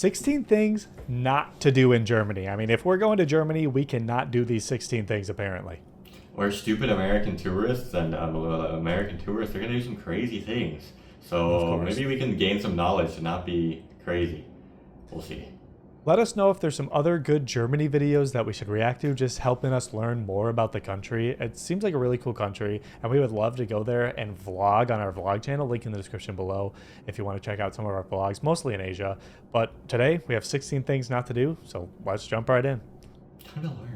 16 things not to do in Germany. I mean, if we're going to Germany, we cannot do these 16 things apparently. Or stupid American tourists and American tourists, they're gonna do some crazy things. So maybe we can gain some knowledge to not be crazy. We'll see. Let us know if there's some other good Germany videos that we should react to, just helping us learn more about the country. It seems like a really cool country, and we would love to go there and vlog on our vlog channel, link in the description below if you want to check out some of our vlogs, mostly in Asia. But today, we have 16 things not to do, so let's jump right in.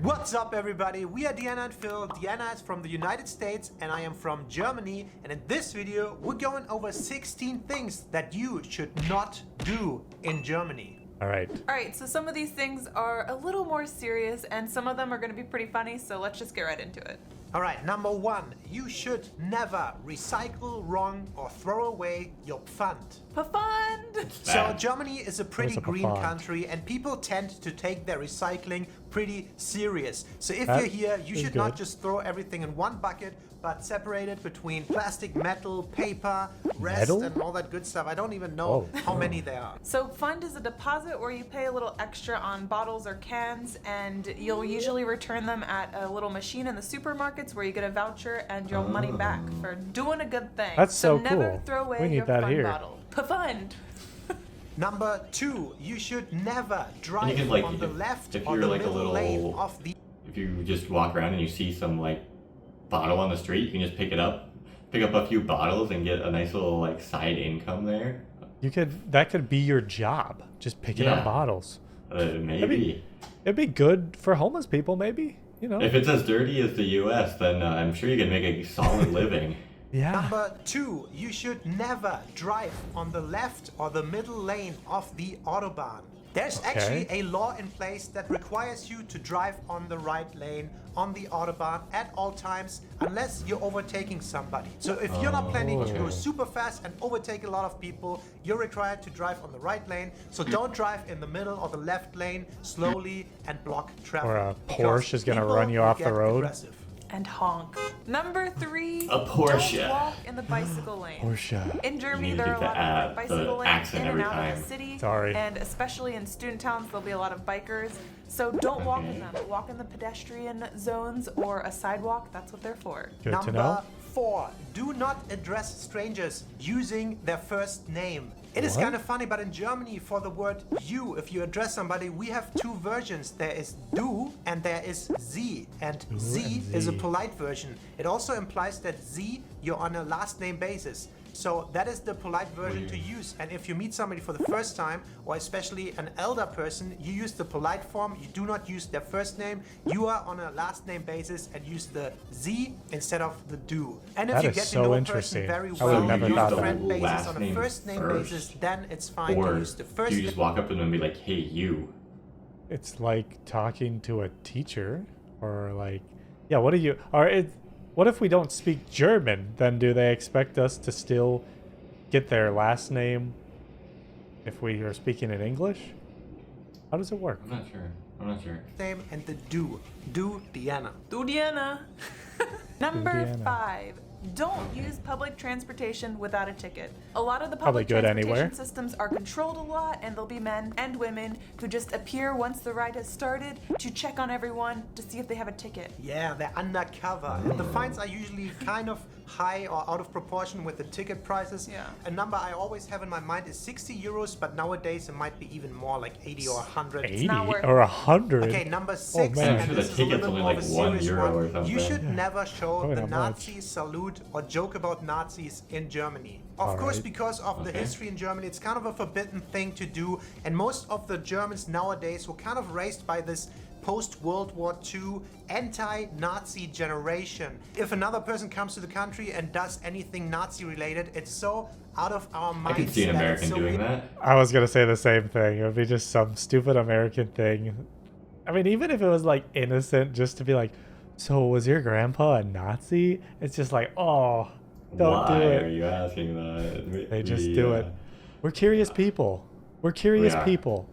What's up, everybody? We are Diana and Phil. Diana is from the United States and I am from Germany, and in this video we're going over 16 things that you should not do in Germany. All right, so some of these things are a little more serious and some of them are going to be pretty funny, so let's just get right into it. All right, number one, you should never recycle, wrong, or throw away your Pfand. Pfand! So Germany is a pretty a green Pfand? country and people tend to take their recycling pretty serious. So if you're here, you should not just throw everything in one bucket, but separate it between plastic, metal, paper, rest, Metal? and all that good stuff. I don't even know how many there are. So fund is a deposit where you pay a little extra on bottles or cans, and you'll usually return them at a little machine in the supermarkets where you get a voucher and your money back for doing a good thing. That's so never cool. throw away We need your that fund here. bottle. Fund. Number two, you should never drive can, like, on the if- left if or you're, the like, a middle little- lane of the... If you just walk around and you see some like bottle on the street, you can just pick up a few bottles and get a nice little like side income there. that could be your job, just picking up Yeah. bottles. Maybe. It'd be good for homeless people, maybe, you know. If it's as dirty as the U.S., then I'm sure you can make a solid living. Yeah. Number two, you should never drive on the left or the middle lane of the Autobahn. There's actually a law in place that requires you to drive on the right lane on the Autobahn at all times unless you're overtaking somebody. So if you're not planning to go super fast and overtake a lot of people, you're required to drive on the right lane. So don't drive in the middle or the left lane slowly and block traffic. Or a because Porsche is gonna people run you will off the get road. aggressive. And honk. Number three, A Porsche. don't walk in the bicycle lane. Porsche. In Germany, You need to there are a get lot of the bicycle lanes accent in and every out of time. the city. Sorry. And especially in student towns, there'll be a lot of bikers. So don't walk in them. Walk in the pedestrian zones or a sidewalk. That's what they're for. Good to Number know. 4, do not address strangers using their first name. It is What? kind of funny, but in Germany, for the word you, if you address somebody, we have two versions. There is du and there is sie. And sie and is a sie. polite version. It also implies that sie, you're on a last name basis. So that is the polite version to use. And if you meet somebody for the first time, or especially an elder person, you use the polite form. You do not use their first name. You are on a last name basis and use the sie instead of the du. And if That you is get to so know a interesting. person very I would well, never on thought a that. friend basis, Last on a name first name first. basis, then it's fine Or to use the first you just name. walk up to them and be like, "Hey, you." It's like talking to a teacher, or like, yeah. What if we don't speak German? Then do they expect us to still get their last name if we are speaking in English? How does it work? I'm not sure. Name and the du. Du Diana. Du Diana. Number Diana. 5. Don't use public transportation without a ticket. A lot of the Probably public good transportation anywhere. systems are controlled a lot, and there'll be men and women who just appear once the ride has started to check on everyone to see if they have a ticket. Yeah, they're undercover. And the fines are usually kind of high or out of proportion with the ticket prices. Yeah. A number I always have in my mind is 60 euros, but nowadays it might be even more, like 80 or 100. 80 not worth or it. 100? Okay, number 6, man. and I'm sure the this is a ticket's little only more like of a €1 serious or one. something. You should never show Probably the not much. Nazi salute or joke about Nazis in Germany. Of All course, right. because of the history in Germany, it's kind of a forbidden thing to do. And most of the Germans nowadays were kind of raised by this post-World War II anti-Nazi generation. If another person comes to the country and does anything Nazi-related, it's so out of our I minds. could see an that American it's so doing that. I was gonna say the same thing. It would be just some stupid American thing. I mean, even if it was like innocent, just to be like, "So was your grandpa a Nazi?" It's just like, oh, don't Why do are it. you asking that? They just do it. We're curious people. We're curious We are. people.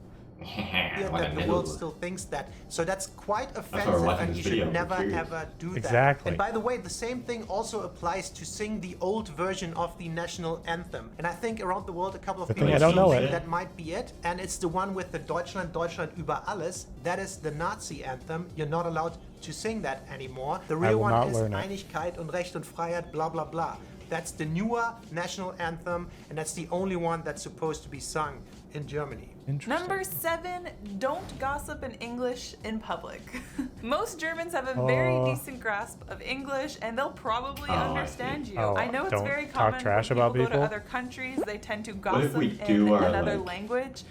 that the world still thinks that. So that's quite why we're offensive, watching and this you video, should we're never curious. ever do that. Exactly. And by the way, the same thing also applies to sing the old version of the national anthem. And I think around the world, a couple of Good people thing I don't know think it. that might be it. And it's the one with the Deutschland, Deutschland über alles. That is the Nazi anthem. You're not allowed to sing that anymore. The real will one not is learn it. Einigkeit und Recht und Freiheit, blah, blah, blah. That's the newer national anthem, and that's the only one that's supposed to be sung in Germany. Interesting. Number 7, don't gossip in English in public. Most Germans have a very decent grasp of English, and they'll probably I understand see. you. Oh, I know it's don't very talk common trash when about people go to people? other countries, they tend to if gossip we in do our, another like- language.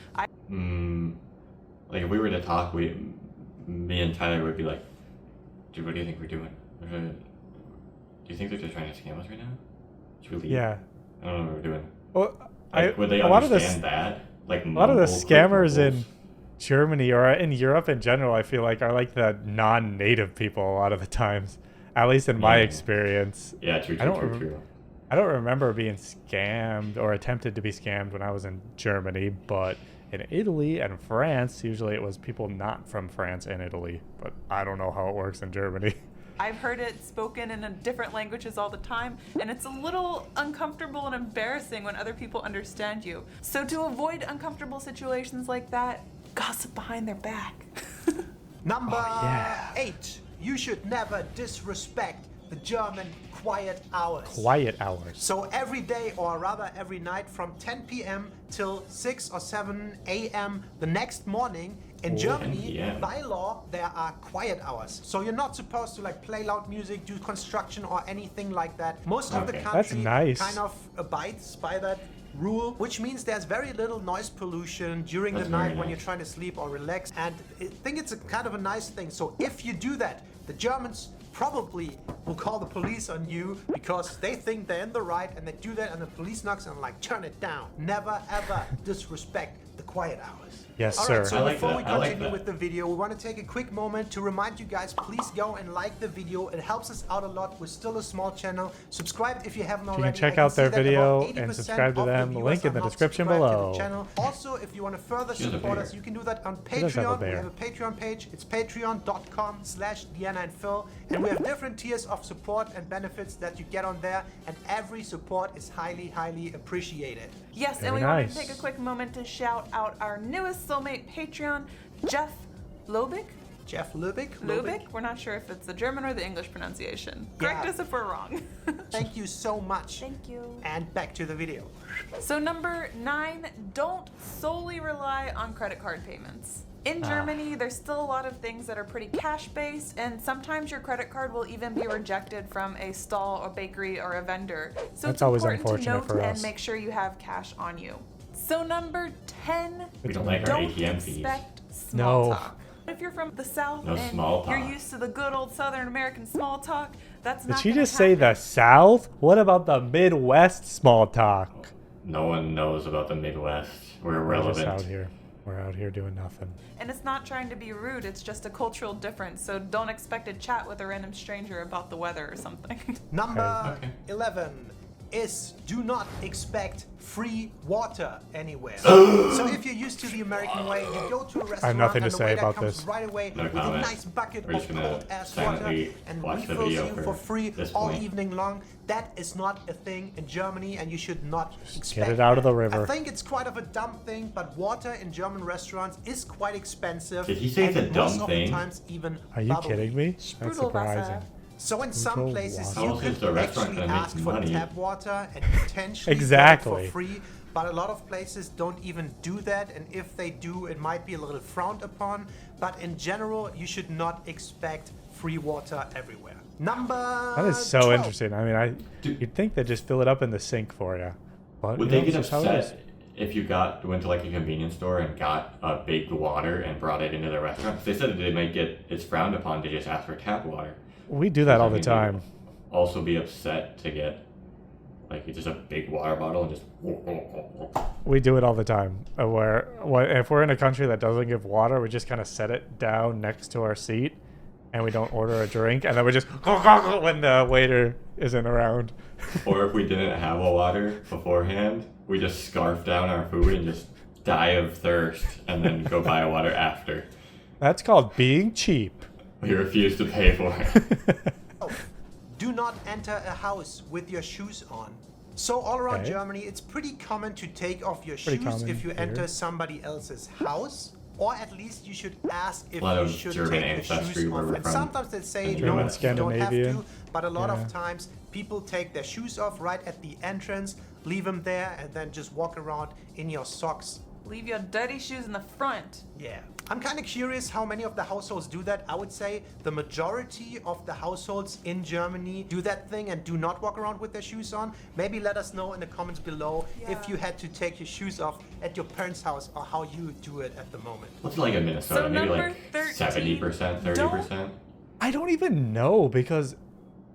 Like if we were to talk, me and Tyler would be like, dude, what do you think we're doing? Do you think they're just trying to scam us right now? Should we leave? Yeah. I don't know what we're doing. Well, Like, would they a lot of understand the that? Like a lot of the mumble, quick scammers in mumbles? Germany or in Europe in general, I feel like are like the non-native people a lot of the times. At least in my Yeah. experience. Yeah, true, I don't true, rem- true. I don't remember being scammed or attempted to be scammed when I was in Germany, but in Italy and France, usually it was people not from France and Italy. But I don't know how it works in Germany. I've heard it spoken in different languages all the time, and it's a little uncomfortable and embarrassing when other people understand you. So to avoid uncomfortable situations like that, gossip behind their back. Number yeah. 8. You should never disrespect the German quiet hours. Quiet hours. So every day, or rather every night, from 10 p.m. till 6 or 7 a.m. the next morning, in Germany, 10 p.m. by law, there are quiet hours. So you're not supposed to like play loud music, do construction or anything like that. Most of the Okay. country That's nice. kind of abides by that rule, which means there's very little noise pollution during That's the night very when nice. you're trying to sleep or relax. And I think it's a kind of a nice thing. So if you do that, the Germans probably will call the police on you because they think they're in the right, and they do that, and the police knocks and like, turn it down. Never ever disrespect the quiet hours. Yes, All sir. right, so I like before that. we I like continue that. with the video, we want to take a quick moment to remind you guys, please go and like the video. It helps us out a lot. We're still a small channel. Subscribe if you haven't already. can check I out see their that about video 80% and subscribe to of the them. viewers Link in are the not description subscribed to the below. channel. Also, if you want to further Here's a support bear. us, you can do that on does have a Patreon. We bear. have a Patreon page. It's patreon.com/Diana and Phil. And we have different tiers of support and benefits that you get on there. And every support is highly, highly appreciated. Yes, Very and we wanted to nice. take a quick moment to shout out our newest soulmate Patreon, Jeff Lobick. Jeff Lubick. Lubick? We're not sure if it's the German or the English pronunciation. Correct Yeah. us if we're wrong. Thank you so much. Thank you. And back to the video. So number 9, don't solely rely on credit card payments. In Germany, there's still a lot of things that are pretty cash-based, and sometimes your credit card will even be rejected from a stall or bakery or a vendor. So That's it's always important to unfortunate note for and us. make sure you have cash on you. So number 10, We don't like our don't ATM fees. expect small No. talk. If you're from the South No and small you're talk. used to the good old Southern American small talk, that's Did not she gonna just say happen. the South? What about the Midwest small talk? No one knows about the Midwest. We're We're just out irrelevant. here. We're out here doing nothing. And it's not trying to be rude, it's just a cultural difference. So don't expect to chat with a random stranger about the weather or something. Number Okay. 11 is do not expect free water anywhere. So if you're used to the American way, you go to a restaurant nothing to and the say waiter about comes this. right away No with comment. a nice bucket We're of just gonna cold ass water silently and watch the refills video you for for free this all point. evening long. That is not a thing in Germany, and you should not expect it out of that. the river. I think it's quite of a dumb thing, but water in German restaurants is quite expensive. Did he say it's and a dumb most of the thing? times even Are you bubbly. kidding me? That's Sprudelwasser. surprising. So in some Brutal places water. you How else is could the restaurant actually gonna make ask for money? tap water and potentially Exactly. get it for free, but a lot of places don't even do that, and if they do, it might be a little frowned upon. But in general, you should not expect free water everywhere. Number That is so 12. interesting. I mean, you'd think they'd just fill it up in the sink for you. But Would you know, they get it's just how it is. upset if you went to like a convenience store and got a big water and brought it into the restaurant? 'Cause they said that they might get it's frowned upon to just ask for tap water. We do that all the Does that mean time. they'd Also, be upset to get like just a big water bottle and just. We do it all the time. If we're in a country that doesn't give water, we just kind of set it down next to our seat, and we don't order a drink, and then we just when the waiter isn't around. Or if we didn't have a water beforehand, we just scarf down our food and just die of thirst and then go buy water after. That's called being cheap. We refuse to pay for it. Do not enter a house with your shoes on. So all around Okay. Germany, it's pretty common to take off your Pretty shoes common if you here. enter somebody else's house. Or at least you should ask if A lot you of should German take your ancestry shoes where off. we're And from. sometimes they say German, no, you don't have Scandinavian. to. But a lot Yeah. of times people take their shoes off right at the entrance, leave them there, and then just walk around in your socks. Leave your dirty shoes in the front. Yeah. I'm kind of curious how many of the households do that. I would say the majority of the households in Germany do that thing and do not walk around with their shoes on. Maybe let us know in the comments below if Yeah. you had to take your shoes off at your parents' house or how you do it at the moment. What's it like in Minnesota? So Maybe number like 13, 70%, 30%? I don't even know because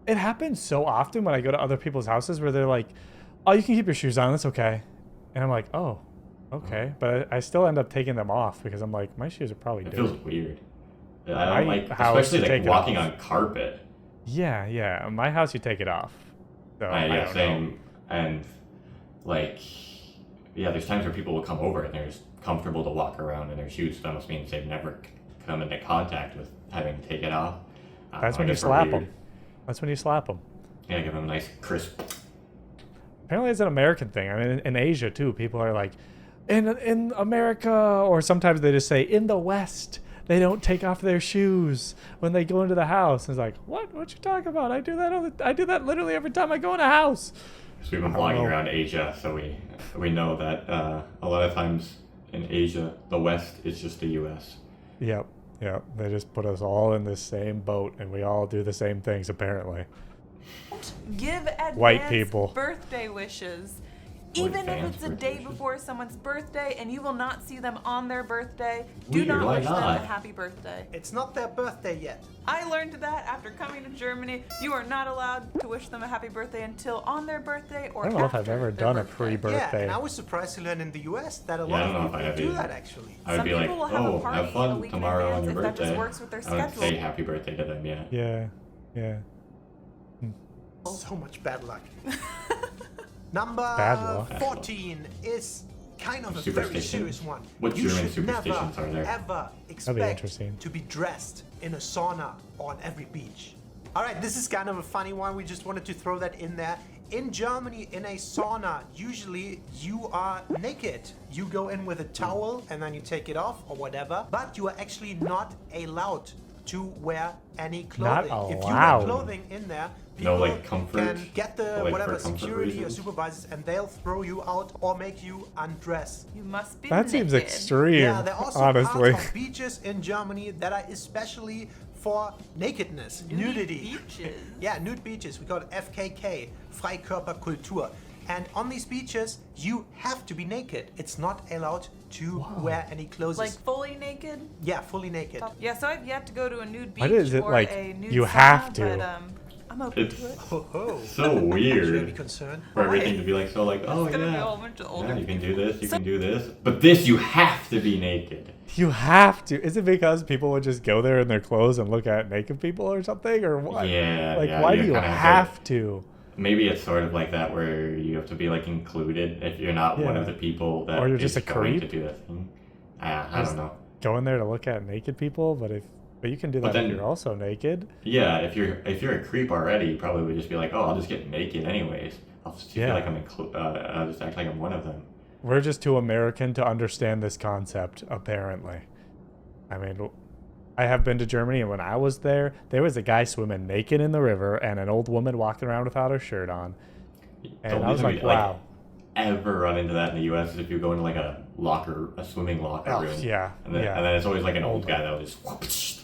it happens so often when I go to other people's houses where they're like, "Oh, you can keep your shoes on. That's okay," and I'm like, "Oh, okay," but I still end up taking them off because I'm like, my shoes are probably It dirty. feels weird. I My don't like, house, especially you like take it walking off. on carpet. Yeah, yeah. In my house, you take it off. So I Yeah, don't same. know. And like, yeah, there's times where people will come over and they're just comfortable to walk around in their shoes. That almost means they've never come into contact with having to take it off. That's I when you guess we're slap weird. them. That's when you slap them. Yeah, give them a nice crisp. Apparently, it's an American thing. I mean, in Asia too, people are like, in America, or sometimes they just say in the West, they don't take off their shoes when they go into the house. And it's like, what? What you talking about? I do that. I do that literally every time I go in a house. So we've been I don't vlogging know. around Asia, so we know that a lot of times in Asia, the West is just the U.S. Yep. Yep. They just put us all in this same boat, and we all do the same things apparently. Give advance White people. birthday wishes. What Even if advance it's a birthday day wishes? before someone's birthday and you will not see them on their birthday, do Weird, not why wish them a not? happy birthday. It's not their birthday yet. I learned that after coming to Germany. You are not allowed to wish them a happy birthday until on their birthday or I don't know if I've after ever their done a birthday. Yeah, pre-birthday. and I was surprised to learn in the US that a Yeah, lot I don't know of if I people have do either. that actually. I would Some be like, people will have a oh, party have a fun week in tomorrow on your advance if that just birthday. works with their I would say schedule. happy birthday to them, yeah. Yeah. Yeah. So much bad luck. Number Bad luck. 14 is kind of a very Superstition. serious one. What You German should never, superstitions are there? ever expect interesting. to be dressed in a sauna on every beach. All right, this is kind of a funny one. We just wanted to throw that in there. In Germany, in a sauna, usually you are naked. You go in with a towel and then you take it off or whatever, but you are actually not allowed to wear any clothing. If you wear allowed. clothing in there, No, people like, comfort, can get the like, for whatever comfort security or reasons? supervisors and they'll throw you out or make you undress. You must be That seems naked. extreme, Yeah, there are also honestly. parts of beaches in Germany that are especially for nakedness, nudity. Beaches. Yeah, nude beaches. We call it FKK, Freikörperkultur. And on these beaches, you have to be naked. It's not allowed to wear any clothes. Like fully naked? yeah, fully naked. Yeah, so I've yet to go to a nude beach Why is it or like a nude you sauna, have to? but I'm open It's to it. Oh, ho. so Should I be weird concerned? for everything to be like so like, oh It's gonna be a yeah, whole bunch of older yeah, you can do this, you So- can do this, but this you have to be naked. You have to. Is it because people would just go there in their clothes and look at naked people or something, or what? Yeah, Like, yeah, why you do you kinda have to? Maybe it's sort of like that where you have to be like included if you're not one Yeah. of the people that Or you're is just a going creep. to do that thing. I Just- don't know. Go in there to look at naked people, but you can do But that if then- you're also naked. Yeah, if you're a creep already, you probably would just be like, oh, I'll just get naked anyways. I'll just feel Yeah. like I'll just act like I'm one of them. We're just too American to understand this concept, apparently. I mean, I have been to Germany, and when I was there was a guy swimming naked in the river and an old woman walking around without her shirt on. And Don't I was even like, be- wow. Ever run into that in the U.S. is if you go into like a swimming locker Oh, room. yeah, And then, yeah. and then it's always like an old guy that'll just whoopsh.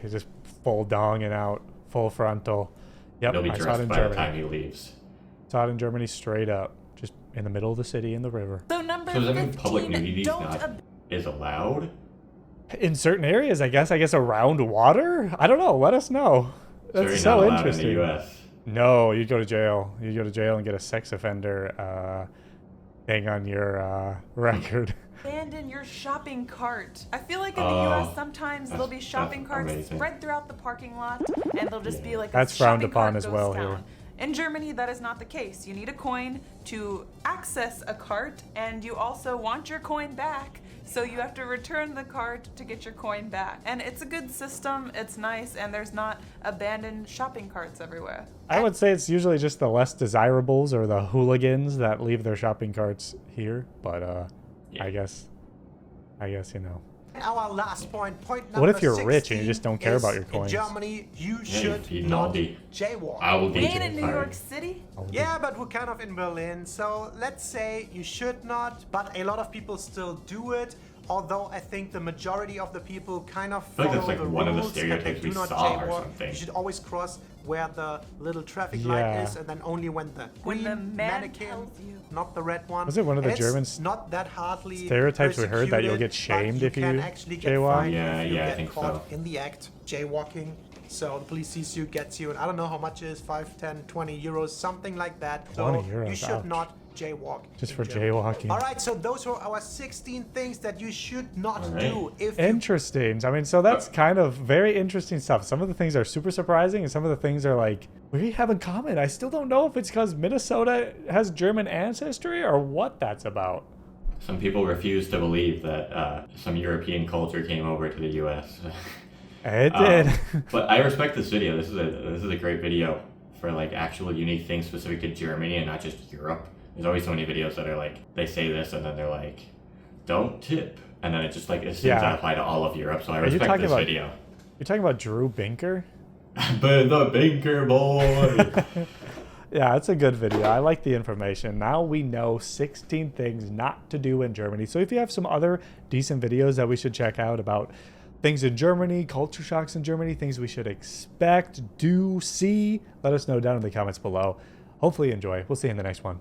He's just full dong and out, full frontal. Yep, He'll be I saw it dressed in by Germany. the time he leaves. Saw it in Germany straight up, just in the middle of the city in the river. So number So does that 15, mean public nudity don't is allowed? In certain areas, I guess around water? I don't know. Let us know. That's Very so not allowed interesting. in the U.S. No, you'd go to jail. You'd go to jail and get a sex offender thing on your record. abandon your shopping cart. I feel like in Oh, the U.S. sometimes there'll be that's shopping carts amazing. spread throughout the parking lot, and they'll just be like That's a frowned shopping upon cart as ghost well town. here. In Germany, that is not the case. You need a coin to access a cart, and you also want your coin back, so you have to return the cart to get your coin back. And it's a good system, it's nice, and there's not abandoned shopping carts everywhere. I would say it's usually just the less desirables or the hooligans that leave their shopping carts here, but Yeah. I guess, you know. Our last point, point number What if you're rich and you 16 just don't care is, about your coins? In Germany, you Yeah, should you not naughty. jaywalk. I will We be ain't in New fired. York City. Yeah, but we're kind of in Berlin, so let's say you should not, but a lot of people still do it. Although I think the majority of the people kind of feel follow like that's, like, the one of the rules and they stereotypes do we not saw or jaywalk. something. You should always cross where the little traffic Yeah. light is, and then only when the When green the man mannequin, tells you. not the red one. Was it one of the And it's German not that hardly stereotypes we heard that you'll get persecuted, shamed but if you can actually get jaywalk? fined Yeah, if you yeah, I get think caught so. in the act jaywalking. So the police sees you, gets you, and I don't know how much it is, 5, 10, 20 euros, something like that. 20 so euros, you should ouch. not jaywalk. Just in for Germany. jaywalking. All right, so those were our 16 things that you should not All right. do if you Interesting. I mean, so that's kind of very interesting stuff. Some of the things are super surprising, and some of the things are like, we have in common. I still don't know if it's because Minnesota has German ancestry or what that's about. Some people refuse to believe that some European culture came over to the U.S. It did. But I respect this video. This is a great video for like actual unique things specific to Germany and not just Europe. There's always so many videos that are like they say this and then they're like, don't tip, and then it just like assumes Yeah. that apply to all of Europe. So I you respect talking this about- video. You're talking about Drew Binker? But the Binker boy. Yeah, it's a good video. I like the information. Now we know 16 things not to do in Germany. So if you have some other decent videos that we should check out about things in Germany, culture shocks in Germany, things we should expect, do, see, let us know down in the comments below. Hopefully you enjoy. We'll see you in the next one.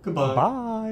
Goodbye. Bye.